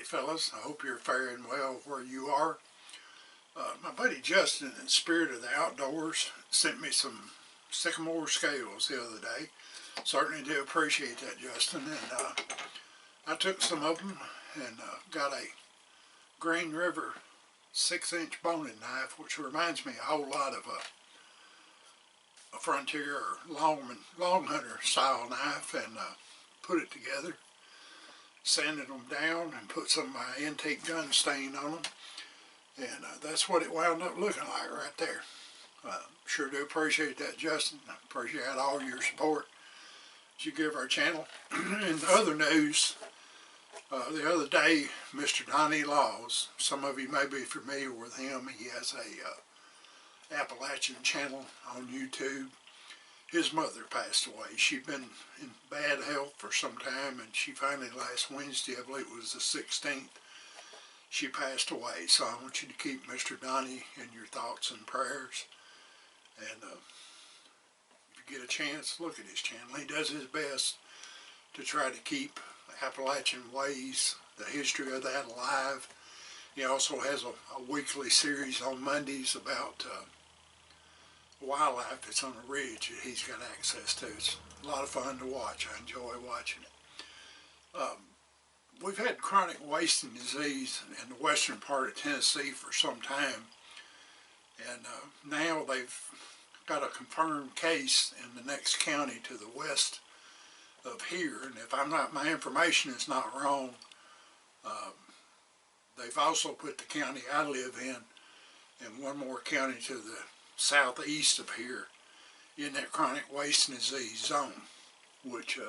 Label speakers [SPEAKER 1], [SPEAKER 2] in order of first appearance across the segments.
[SPEAKER 1] fellas. I hope you're faring well where you are. My buddy Justin, in Spirit of the Outdoors, sent me some Sycamore scales the other day. Certainly do appreciate that, Justin. And I took some of them and got a Green River 6-inch boning knife, which reminds me a whole lot of a Frontier or long hunter style knife, and put it together, sanded them down, and put some of my antique gun stain on them. And that's what it wound up looking like right there. Sure do appreciate that, Justin. I appreciate all your support that you give our channel. In other news, the other day, Mr. Donnie Laws, some of you may be familiar with him. He has a Appalachian channel on YouTube. His mother passed away. She'd been in bad health for some time, and she finally, last Wednesday, I believe it was the 16th, she passed away. So I want you to keep Mr. Donnie in your thoughts and prayers. And if you get a chance, look at his channel. He does his best to try to keep Appalachian ways, the history of that, alive. He also has a weekly series on Mondays about wildlife that's on a ridge that he's got access to. It's a lot of fun to watch. I enjoy watching it. We've had chronic wasting disease in the western part of Tennessee for some time, and now they've got a confirmed case in the next county to the west of here. And if my information is not wrong, they've also put the county I live in and one more county to the southeast of here in that chronic wasting disease zone, which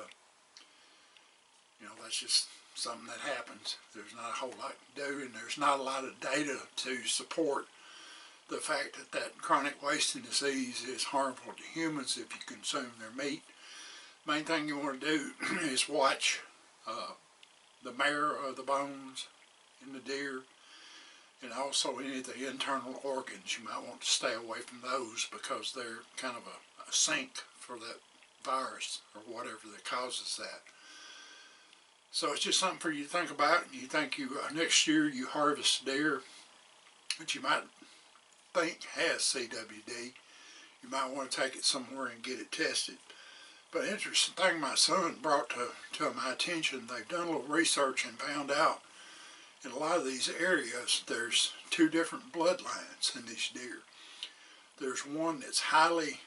[SPEAKER 1] that's just something that happens. There's not a whole lot to do, and there's not a lot of data to support the fact that that chronic wasting disease is harmful to humans if you consume their meat. Main thing you want to do is watch the marrow of the bones in the deer, and also any of the internal organs. You might want to stay away from those because they're kind of a sink for that virus or whatever that causes that. So it's just something for you to think about. You think next year you harvest deer that you might think has CWD. You might want to take it somewhere and get it tested. But an interesting thing my son brought to my attention, they've done a little research and found out in a lot of these areas there's two different bloodlines in these deer. There's one that's highly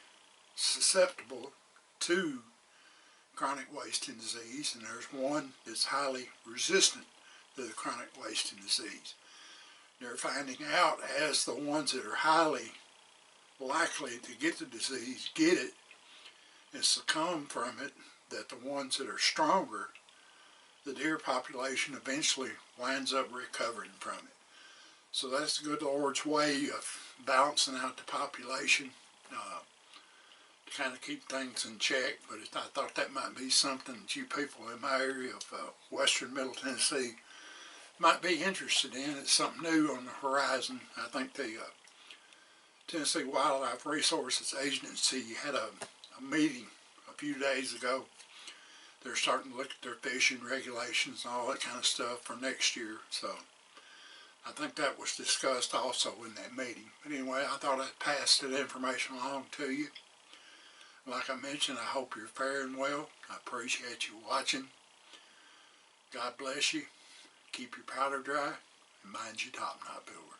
[SPEAKER 1] susceptible to chronic wasting disease, and there's one that's highly resistant to the chronic wasting disease. They're finding out as the ones that are highly likely to get the disease get it and succumb from it, that the ones that are stronger, the deer population eventually winds up recovering from it. So that's the good Lord's way of balancing out the population to kind of keep things in check. But I thought that might be something that you people in my area of western Middle Tennessee might be interested in. It's something new on the horizon. I think the Tennessee Wildlife Resources Agency had a meeting a few days ago. They're starting to look at their fishing regulations and all that kind of stuff for next year. So I think that was discussed also in that meeting. But anyway, I thought I'd pass that information along to you. Like I mentioned, I hope you're faring well. I appreciate you watching. God bless you. Keep your powder dry and mind your top knot builder.